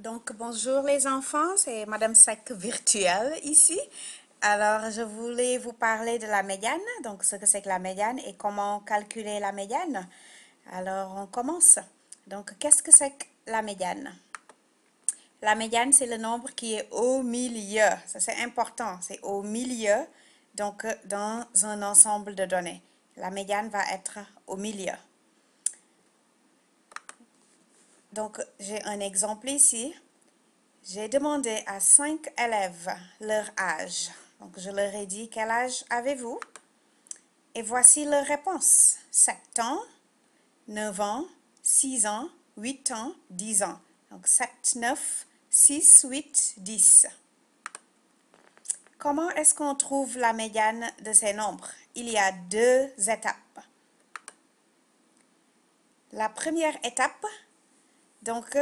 Donc, bonjour les enfants, c'est Madame Sec virtuelle ici. Alors, je voulais vous parler de la médiane, donc ce que c'est que la médiane et comment calculer la médiane. Alors, on commence. Donc, qu'est-ce que c'est que la médiane? La médiane, c'est le nombre qui est au milieu. Ça, c'est important, c'est au milieu, donc dans un ensemble de données. La médiane va être au milieu. Donc, j'ai un exemple ici. J'ai demandé à 5 élèves leur âge. Donc, je leur ai dit quel âge avez-vous? Et voici leur réponse. 7 ans, 9 ans, 6 ans, 8 ans, 10 ans. Donc, 7, 9, 6, 8, 10. Comment est-ce qu'on trouve la médiane de ces nombres? Il y a deux étapes. La première étape, donc,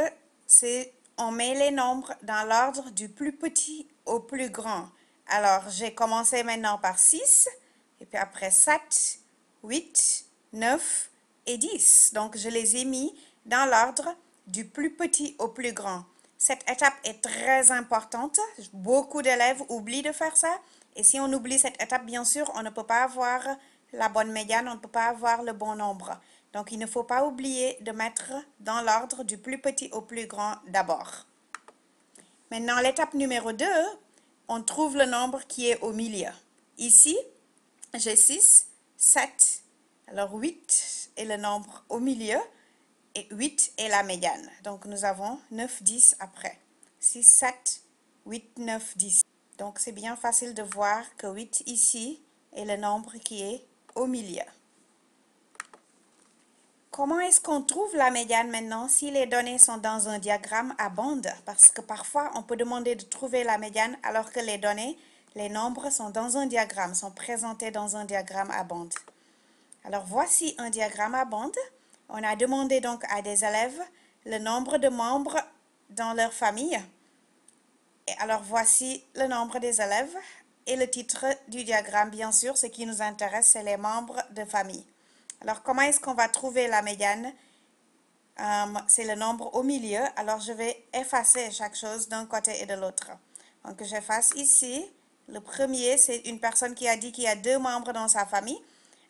c'est on met les nombres dans l'ordre du plus petit au plus grand. Alors, j'ai commencé maintenant par 6, et puis après 7, 8, 9 et 10. Donc, je les ai mis dans l'ordre du plus petit au plus grand. Cette étape est très importante. Beaucoup d'élèves oublient de faire ça. Et si on oublie cette étape, bien sûr, on ne peut pas avoir la bonne médiane, on ne peut pas avoir le bon nombre. Donc, il ne faut pas oublier de mettre dans l'ordre du plus petit au plus grand d'abord. Maintenant, l'étape numéro 2, on trouve le nombre qui est au milieu. Ici, j'ai 6, 7. Alors, 8 est le nombre au milieu et 8 est la médiane. Donc, nous avons 9, 10 après. 6, 7, 8, 9, 10. Donc, c'est bien facile de voir que 8 ici est le nombre qui est au milieu. Comment est-ce qu'on trouve la médiane maintenant si les données sont dans un diagramme à bande? Parce que parfois, on peut demander de trouver la médiane alors que les données, les nombres sont dans un diagramme, sont présentés dans un diagramme à bande. Alors, voici un diagramme à bande. On a demandé donc à des élèves le nombre de membres dans leur famille. Et alors, voici le nombre des élèves et le titre du diagramme, bien sûr. Ce qui nous intéresse, c'est les membres de famille. Alors, comment est-ce qu'on va trouver la médiane? C'est le nombre au milieu. Alors, je vais effacer chaque chose d'un côté et de l'autre. Donc, j'efface ici. Le premier, c'est une personne qui a dit qu'il y a 2 membres dans sa famille.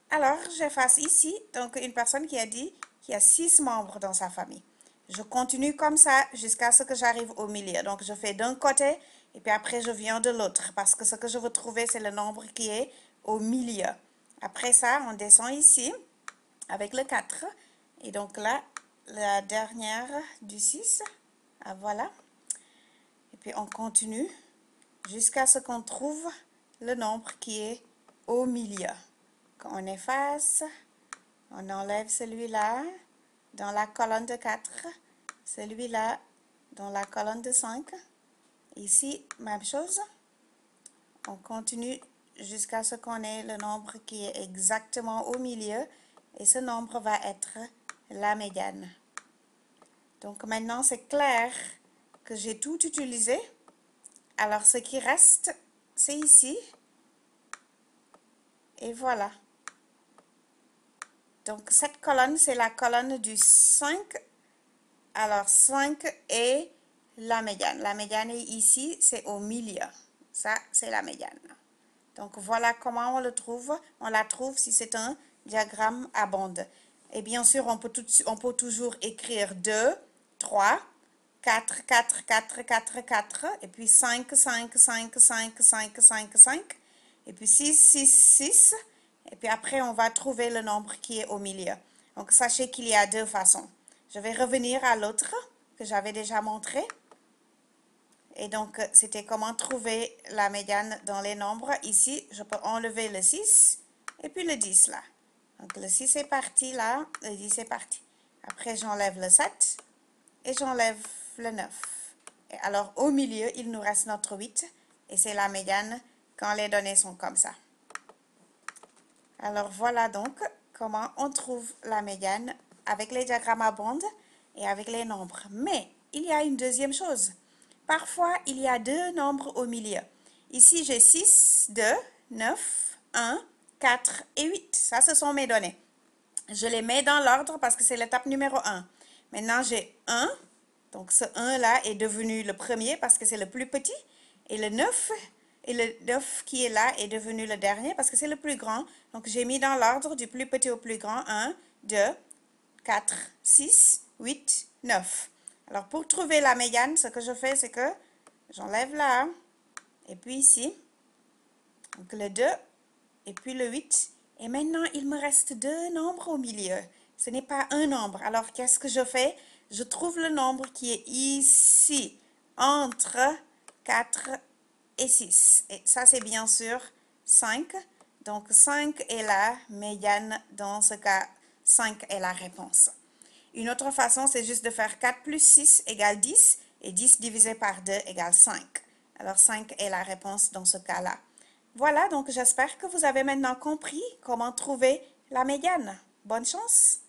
Alors, j'efface ici, donc une personne qui a dit qu'il y a 6 membres dans sa famille. Je continue comme ça jusqu'à ce que j'arrive au milieu. Donc, je fais d'un côté et puis après, je viens de l'autre parce que ce que je veux trouver, c'est le nombre qui est au milieu. Après ça, on descend ici avec le 4. Et donc là, la dernière du 6. Ah, voilà. Et puis, on continue jusqu'à ce qu'on trouve le nombre qui est au milieu. Quand on efface, on enlève celui-là dans la colonne de 4, celui-là dans la colonne de 5. Ici, même chose. On continue jusqu'à ce qu'on ait le nombre qui est exactement au milieu et ce nombre va être la médiane. Donc maintenant, c'est clair que j'ai tout utilisé. Alors, ce qui reste, c'est ici. Et voilà. Donc, cette colonne, c'est la colonne du 5. Alors, 5 est la médiane. La médiane est ici, c'est au milieu. Ça, c'est la médiane. Donc, voilà comment on le trouve. On la trouve si c'est un diagramme à bande. Et bien sûr, on peut toujours écrire 2, 3, 4, 4, 4, 4, 4, et puis 5, 5, 5, 5, 5, 5, 5, et puis 6, 6, 6, et puis après, on va trouver le nombre qui est au milieu. Donc, sachez qu'il y a 2 façons. Je vais revenir à l'autre que j'avais déjà montré. Et donc, c'était comment trouver la médiane dans les nombres. Ici, je peux enlever le 6 et puis le 10 là. Donc, le 6 est parti là, le 10 est parti. Après, j'enlève le 7 et j'enlève le 9. Et alors, au milieu, il nous reste notre 8 et c'est la médiane quand les données sont comme ça. Alors, voilà donc comment on trouve la médiane avec les diagrammes à bande et avec les nombres. Mais, il y a une deuxième chose. Parfois, il y a 2 nombres au milieu. Ici, j'ai 6, 2, 9, 1, 4 et 8. Ça, ce sont mes données. Je les mets dans l'ordre parce que c'est l'étape numéro 1. Maintenant, j'ai 1, Donc, ce 1-là est devenu le premier parce que c'est le plus petit. Et le 9, qui est là est devenu le dernier parce que c'est le plus grand. Donc, j'ai mis dans l'ordre du plus petit au plus grand 1, 2, 4, 6, 8, 9. Alors, pour trouver la médiane, ce que je fais, c'est que j'enlève là, et puis ici, donc le 2, et puis le 8. Et maintenant, il me reste deux nombres au milieu. Ce n'est pas un nombre. Alors, qu'est-ce que je fais? Je trouve le nombre qui est ici, entre 4 et 6. Et ça, c'est bien sûr 5. Donc, 5 est la médiane. Dans ce cas, 5 est la réponse. Une autre façon, c'est juste de faire 4 plus 6 égale 10 et 10 divisé par 2 égale 5. Alors 5 est la réponse dans ce cas-là. Voilà, donc j'espère que vous avez maintenant compris comment trouver la médiane. Bonne chance!